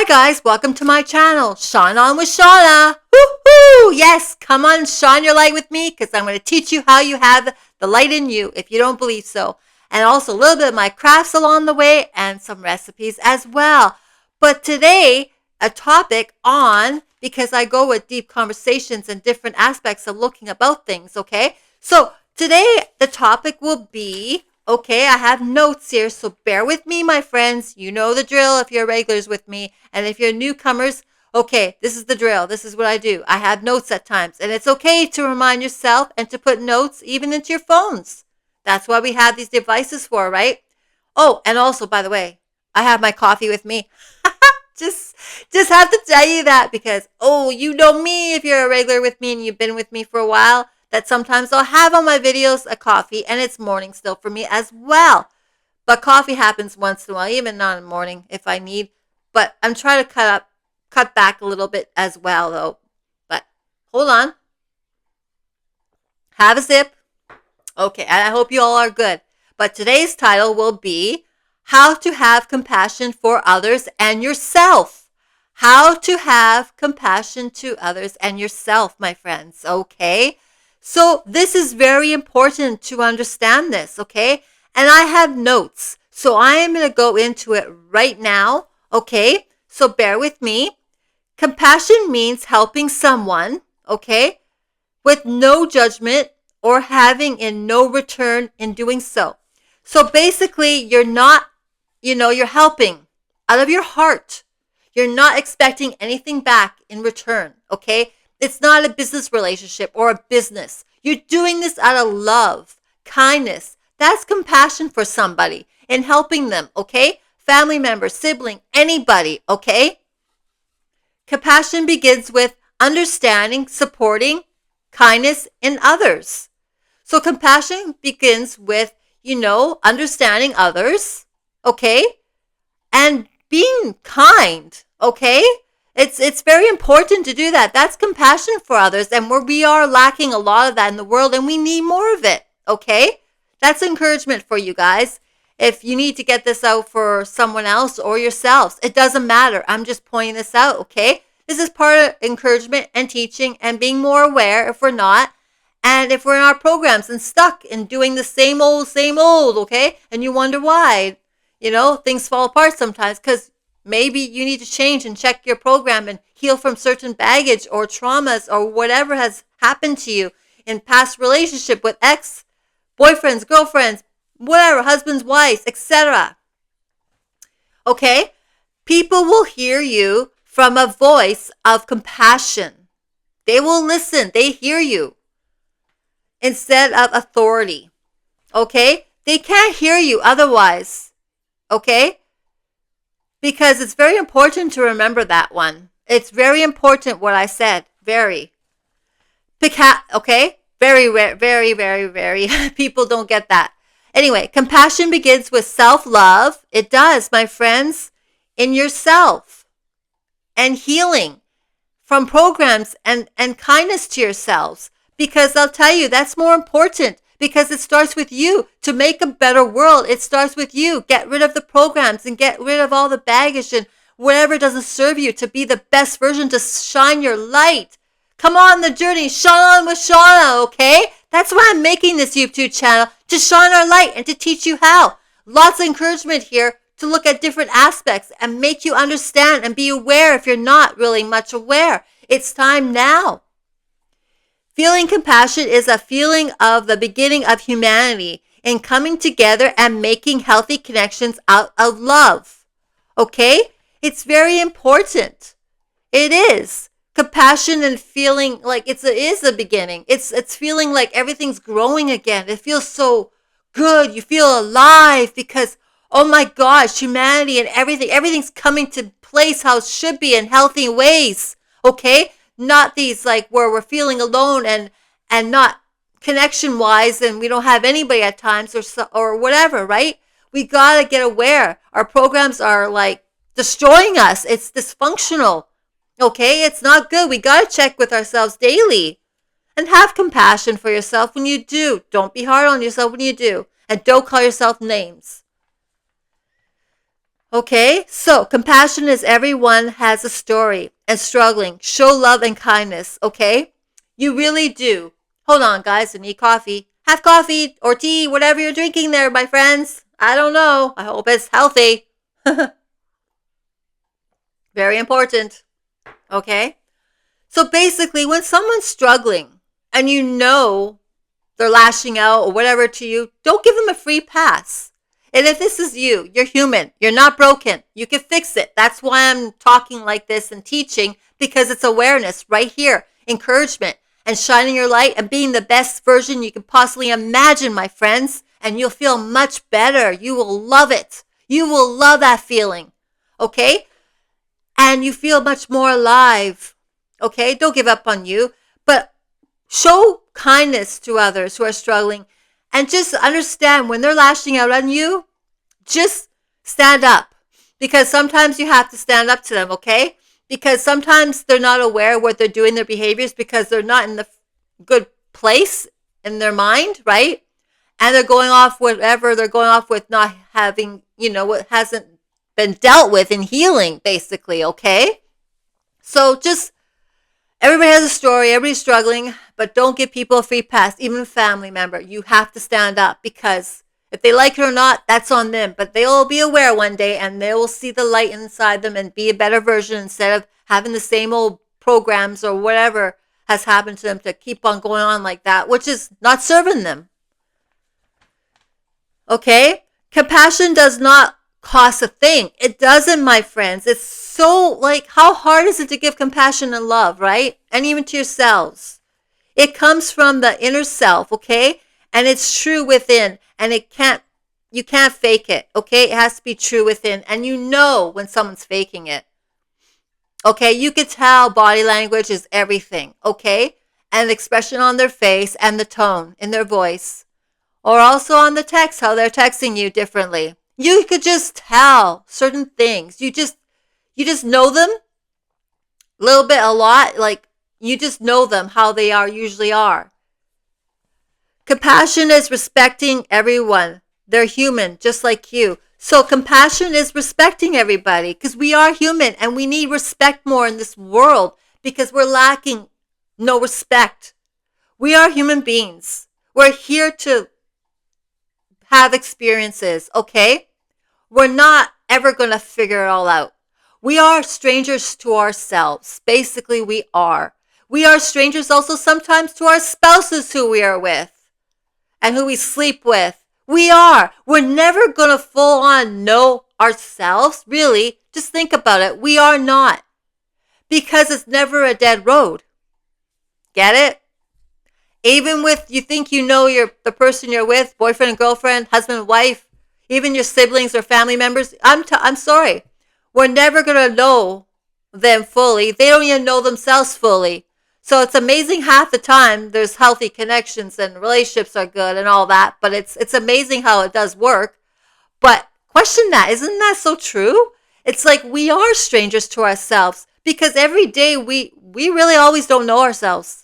guys, welcome to my channel, Shine On with Shauna. Woohoo! Yes, come on, shine your light with me because I'm going to teach you how you have the light in you if you don't believe so. And also a little bit of my crafts along the way and some recipes as well. But today, a topic on, because I go with deep conversations and different aspects of looking about things, okay? So today, the topic will be, okay, I have notes here, so bear with me, my friends. You know the drill if you're regulars with me. And if you're newcomers, okay, this is the drill. This is what I do. I have notes at times. And it's okay to remind yourself and to put notes even into your phones. That's why we have these devices for, right? Oh, and also, by the way, I have my coffee with me. just have to tell you that because, oh, you know me if you're a regular with me and you've been with me for a while, that sometimes I'll have on my videos a coffee and it's morning still for me as well. But coffee happens once in a while, even not in the morning if I need. But I'm trying to cut back a little bit as well though. But hold on. Have a sip. Okay, I hope you all are good. But today's title will be How to Have Compassion for Others and Yourself. How to have compassion to others and yourself, my friends, okay? So this is very important to understand this, okay? And I have notes. So I am going to go into it right now, okay? So bear with me. Compassion means helping someone, okay, with no judgment or having in no return in doing so. So basically, you're not, you're helping out of your heart. You're not expecting anything back in return, okay? It's not a business relationship or a business. You're doing this out of love, kindness. That's compassion for somebody and helping them, okay? Family member, sibling, anybody, okay? Compassion begins with understanding, supporting, kindness in others. So compassion begins with, understanding others, okay? And being kind, okay? It's very important to do that. That's compassion for others. And we are lacking a lot of that in the world and we need more of it, okay? That's encouragement for you guys. If you need to get this out for someone else or yourselves, it doesn't matter. I'm just pointing this out, okay? This is part of encouragement and teaching and being more aware if we're not. And if we're in our programs and stuck in doing the same old, okay? And you wonder why, things fall apart sometimes because maybe you need to change and check your program and heal from certain baggage or traumas or whatever has happened to you in past relationship with ex-boyfriends, girlfriends, whatever, husbands, wives, etc. Okay? People will hear you from a voice of compassion. They will listen. They hear you instead of authority. Okay? They can't hear you otherwise. Okay? Because it's very important to remember that one. It's very important what I said. Very. Okay? Very, very, very, very. People don't get that. Anyway, compassion begins with self-love. It does, my friends, in yourself. And healing from programs and kindness to yourselves. Because I'll tell you, that's more important. Because it starts with you. To make a better world, it starts with you. Get rid of the programs and get rid of all the baggage and whatever doesn't serve you to be the best version, to shine your light. Come on the journey. Shine on with Shauna, okay? That's why I'm making this YouTube channel, to shine our light and to teach you how. Lots of encouragement here to look at different aspects and make you understand and be aware if you're not really much aware. It's time now. Feeling compassion is a feeling of the beginning of humanity in coming together and making healthy connections out of love. Okay? It's very important. It is. Compassion and feeling like it is the beginning. It's feeling like everything's growing again. It feels so good. You feel alive because, oh my gosh, humanity and everything's coming to place how it should be in healthy ways. Okay? Not these like where we're feeling alone and not connection wise and we don't have anybody at times or whatever, right? We got to get aware. Our programs are like destroying us. It's dysfunctional. Okay? It's not good. We got to check with ourselves daily and have compassion for yourself when you do. Don't be hard on yourself when you do. And don't call yourself names. Okay, so compassion is everyone has a story and struggling. Show love and kindness, okay? You really do. Hold on, guys, I need coffee. Have coffee or tea, whatever you're drinking there, my friends. I don't know. I hope it's healthy. Very important, okay? So basically, when someone's struggling and you know they're lashing out or whatever to you, don't give them a free pass. And if this is you, you're human, you're not broken, you can fix it. That's why I'm talking like this and teaching, because it's awareness right here, encouragement, and shining your light and being the best version you can possibly imagine, my friends. And you'll feel much better. You will love it. You will love that feeling. Okay? And you feel much more alive. Okay? Don't give up on you, but show kindness to others who are struggling, and just understand when they're lashing out on you, just stand up, because sometimes you have to stand up to them, okay? Because sometimes they're not aware of what they're doing, their behaviors, because they're not in the good place in their mind, right? And they're going off whatever they're going off with, not having, what hasn't been dealt with in healing, basically, okay? So just everybody has a story, everybody's struggling, but don't give people a free pass, even a family member. You have to stand up, because if they like it or not, that's on them. But they'll be aware one day and they will see the light inside them and be a better version, instead of having the same old programs or whatever has happened to them to keep on going on like that, which is not serving them. Okay? Compassion does not cost a thing. It doesn't, my friends. It's so, like, how hard is it to give compassion and love, right? And even to yourselves. It comes from the inner self, okay? And it's true within, and you can't fake it, okay? It has to be true within, and you know when someone's faking it. Okay? You could tell body language is everything, okay? And the expression on their face and the tone in their voice. Or also on the text, how they're texting you differently. You could just tell certain things. You just know them a little bit, a lot. Like, you just know them, how they usually are. Compassion is respecting everyone. They're human, just like you. So compassion is respecting everybody, because we are human and we need respect more in this world, because we're lacking no respect. We are human beings. We're here to have experiences, okay? We're not ever going to figure it all out. We are strangers to ourselves. Basically, we are. We are strangers also sometimes to our spouses who we are with and who we sleep with. We are. We're never going to full on know ourselves, really. Just think about it. We are not. Because it's never a dead road. Get it? Even with, you think you know the person you're with, boyfriend and girlfriend, husband and wife, even your siblings or family members, I'm sorry. We're never going to know them fully. They don't even know themselves fully. So it's amazing half the time there's healthy connections and relationships are good and all that, but it's amazing how it does work. But question that, isn't that so true? It's like we are strangers to ourselves, because every day we really always don't know ourselves.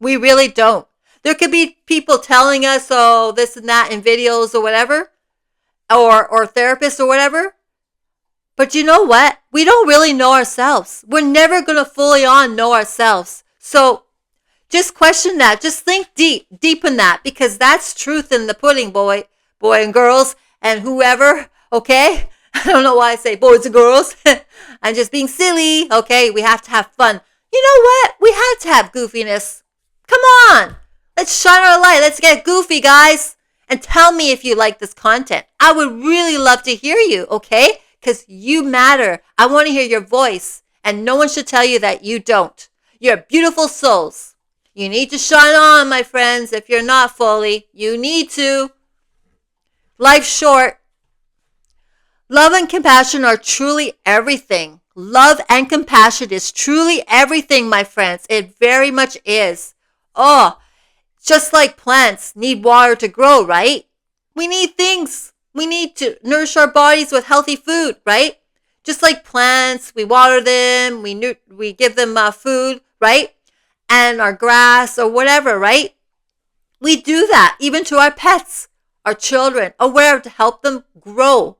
We really don't. There could be people telling us, oh, this and that in videos or whatever, or therapists or whatever. But you know what? We don't really know ourselves. We're never going to fully on know ourselves. So just question that. Just think deep in that, because that's truth in the pudding, boy and girls and whoever, okay? I don't know why I say boys and girls. I'm just being silly, okay? We have to have fun. You know what? We have to have goofiness. Come on. Let's shine our light. Let's get goofy, guys. And tell me if you like this content. I would really love to hear you, okay? Because you matter. I want to hear your voice. And no one should tell you that you don't. You're beautiful souls. You need to shine on, my friends. If you're not fully, you need to. Life's short. Love and compassion are truly everything. Love and compassion is truly everything, my friends. It very much is. Oh, just like plants need water to grow, right? We need things. We need to nourish our bodies with healthy food, right? Just like plants, we water them, we give them food, right? And our grass or whatever, right? We do that even to our pets, our children, aware to help them grow.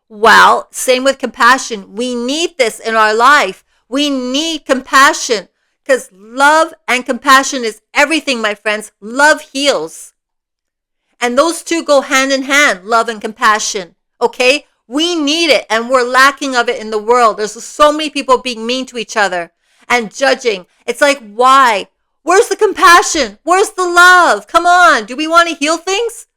Well, same with compassion. We need this in our life. We need compassion because love and compassion is everything, my friends. Love heals. And those two go hand in hand, love and compassion. Okay? We need it and we're lacking of it in the world. There's so many people being mean to each other and judging. It's like, why? Where's the compassion? Where's the love? Come on. Do we want to heal things?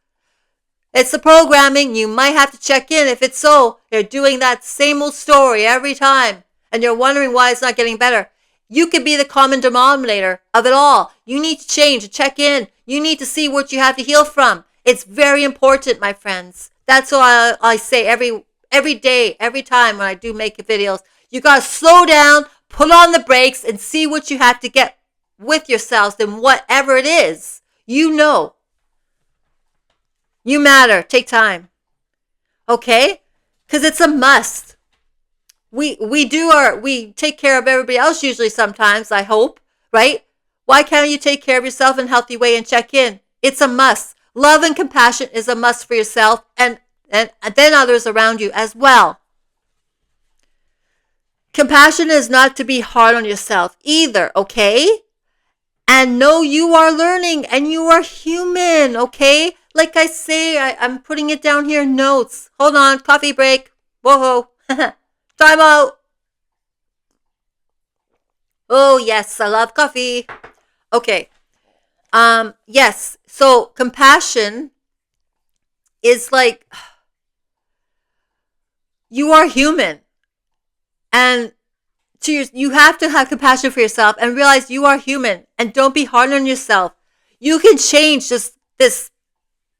It's the programming. You might have to check in if it's so. They're doing that same old story every time. And you're wondering why it's not getting better. You could be the common denominator of it all. You need to change and check in. You need to see what you have to heal from. It's very important, my friends. That's why I say every day, every time when I do make videos, you got to slow down, put on the brakes, and see what you have to get with yourselves and whatever it is. You know. You matter. Take time. Okay? Because it's a must. We take care of everybody else usually sometimes, I hope, right? Why can't you take care of yourself in a healthy way and check in? It's a must. Love and compassion is a must for yourself and then others around you as well. Compassion is not to be hard on yourself either, okay? And know you are learning and you are human, okay? Like I say, I'm putting it down here in notes. Hold on, coffee break. Whoa. Time out. Oh, yes, I love coffee. Okay. Yes. So compassion is like you are human. And you have to have compassion for yourself and realize you are human and don't be hard on yourself. You can change this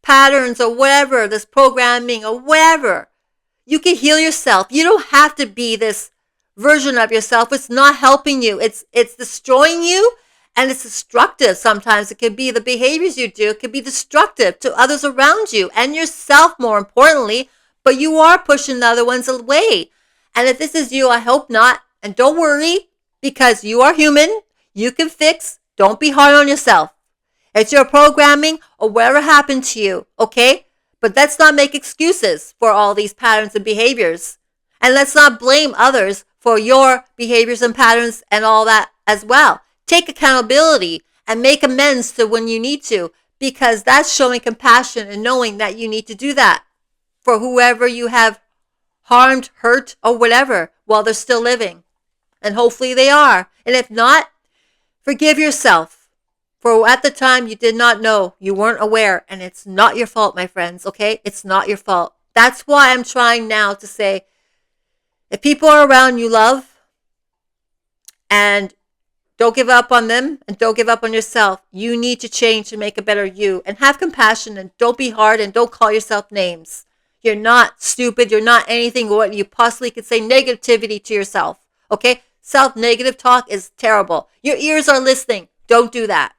patterns or whatever, this programming or whatever. You can heal yourself. You don't have to be this version of yourself. It's not helping you. It's destroying you and it's destructive. Sometimes it could be the behaviors you do. It could be destructive to others around you and yourself more importantly, but you are pushing the other ones away. And if this is you, I hope not. And don't worry because you are human. You can fix. Don't be hard on yourself. It's your programming or whatever happened to you, okay? But let's not make excuses for all these patterns and behaviors. And let's not blame others for your behaviors and patterns and all that as well. Take accountability and make amends to when you need to because that's showing compassion and knowing that you need to do that for whoever you have harmed, hurt, or whatever while they're still living. And hopefully they are. And if not, forgive yourself. For at the time you did not know, you weren't aware, and it's not your fault, my friends, okay? It's not your fault. That's why I'm trying now to say, if people are around you love, and don't give up on them, and don't give up on yourself, you need to change to make a better you, and have compassion, and don't be hard, and don't call yourself names. You're not stupid, you're not anything what you possibly could say negativity to yourself, okay? Self-negative talk is terrible. Your ears are listening. Don't do that.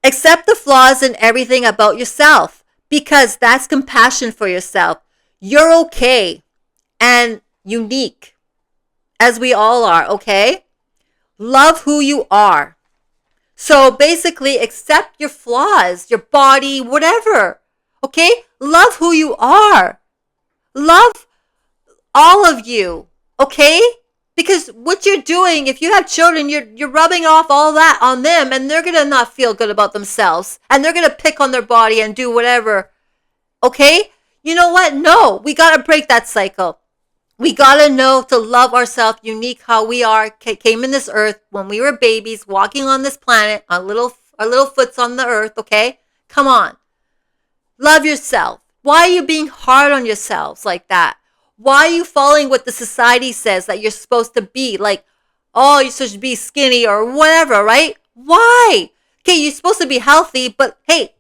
Accept the flaws in everything about yourself because that's compassion for yourself. You're okay and unique as we all are, okay? Love who you are. So basically accept your flaws, your body, whatever, okay? Love who you are. Love all of you, okay? Because what you're doing, if you have children, you're rubbing off all that on them and they're going to not feel good about themselves. And they're going to pick on their body and do whatever. Okay? You know what? No, we got to break that cycle. We got to know to love ourselves unique how we are, came in this earth when we were babies, walking on this planet, our little foots on the earth, okay? Come on. Love yourself. Why are you being hard on yourselves like that? Why are you following what the society says that you're supposed to be? Like, oh, you're supposed to be skinny or whatever, right? Why? Okay, you're supposed to be healthy, but hey,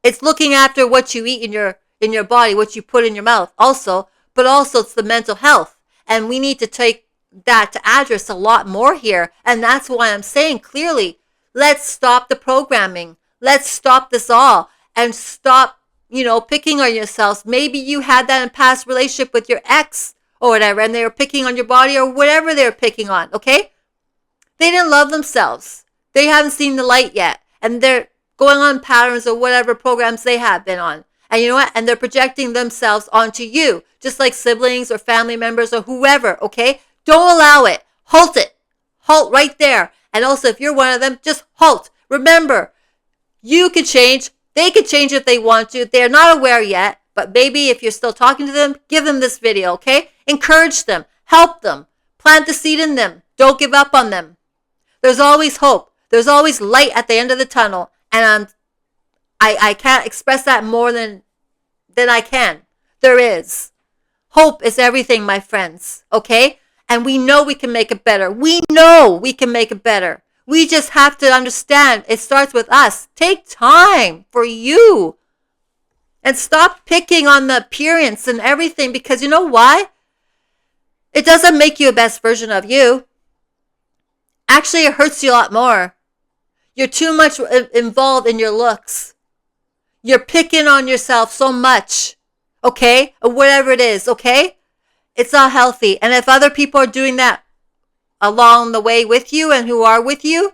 it's looking after what you eat in your body, what you put in your mouth also, but also it's the mental health. And we need to take that to address a lot more here. And that's why I'm saying clearly, let's stop the programming. Let's stop this all and stop picking on yourselves. Maybe you had that in past relationship with your ex or whatever, and they were picking on your body or whatever they were picking on, okay? They didn't love themselves. They haven't seen the light yet, and they're going on patterns or whatever programs they have been on. And you know what? And they're projecting themselves onto you, just like siblings or family members or whoever, okay? Don't allow it. Halt it. Halt right there. And also, if you're one of them, just halt. Remember, you can change. They can change if they want to. They're not aware yet, but maybe if you're still talking to them, give them this video, okay? Encourage them. Help them. Plant the seed in them. Don't give up on them. There's always hope. There's always light at the end of the tunnel. And I can't express that more than I can. There is. Hope is everything, my friends, okay? And we know we can make it better. We know we can make it better. We just have to understand it starts with us. Take time for you. And stop picking on the appearance and everything, because you know why? It doesn't make you a best version of you. Actually, it hurts you a lot more. You're too much involved in your looks. You're picking on yourself so much, okay? Or whatever it is, okay? It's not healthy. And if other people are doing that along the way with you and who are with you,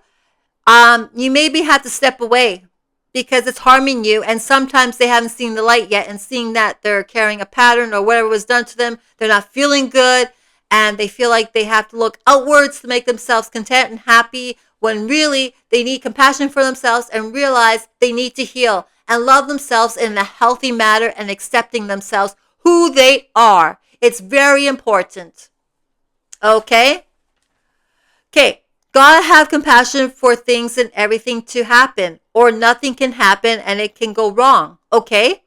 you maybe have to step away because it's harming you. And sometimes they haven't seen the light yet, and seeing that they're carrying a pattern or whatever was done to them, they're not feeling good, and they feel like they have to look outwards to make themselves content and happy, when really they need compassion for themselves and realize they need to heal and love themselves in a healthy manner and accepting themselves who they are. It's very important. Okay? Okay. Gotta have compassion for things and everything to happen, or nothing can happen and it can go wrong. Okay?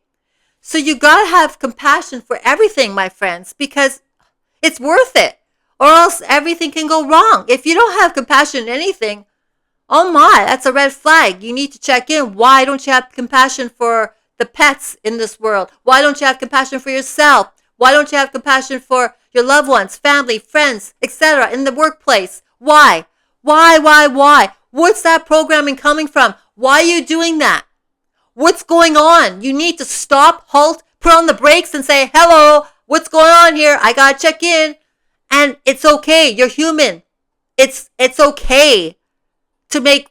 So you gotta have compassion for everything, my friends, because it's worth it, or else everything can go wrong. If you don't have compassion in anything, oh my, that's a red flag. You need to check in. Why don't you have compassion for the pets in this world? Why don't you have compassion for yourself? Why don't you have compassion for your loved ones, family, friends, etc. in the workplace? Why? Why? What's that programming coming from? Why are you doing that? What's going on? You need to stop, halt, put on the brakes and say, hello, what's going on here? I gotta check in. And it's okay. You're human. It's okay to make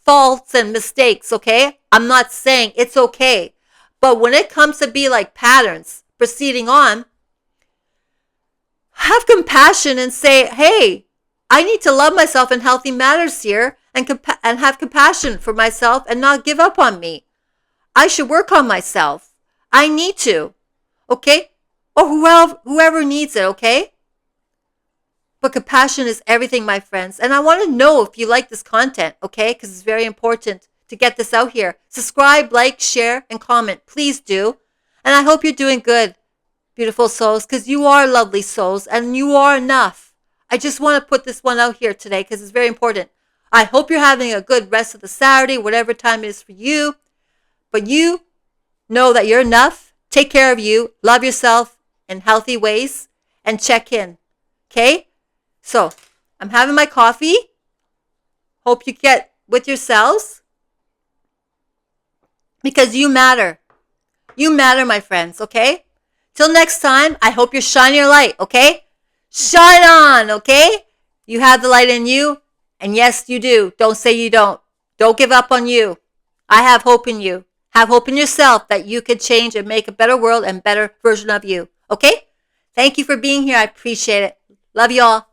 faults and mistakes, okay? I'm not saying it's okay. But when it comes to be like patterns proceeding on, have compassion and say, hey, I need to love myself in healthy manners here, and have compassion for myself and not give up on me. I should work on myself. I need to, okay? Or whoever needs it, okay? But compassion is everything, my friends. And I want to know if you like this content, okay? Because it's very important to get this out here. Subscribe, like, share, and comment. Please do. And I hope you're doing good, beautiful souls, because you are lovely souls and you are enough. I just want to put this one out here today because it's very important. I hope you're having a good rest of the Saturday, whatever time it is for you. But you know that you're enough. Take care of you. Love yourself in healthy ways and check in. Okay? So, I'm having my coffee. Hope you get with yourselves, because you matter. You matter, my friends, okay? Till next time, I hope you're shining your light, okay? Shine on, okay? You have the light in you, and yes, you do. Don't say you don't. Don't give up on you. I have hope in you. Have hope in yourself that you can change and make a better world and better version of you, okay? Thank you for being here. I appreciate it. Love you all.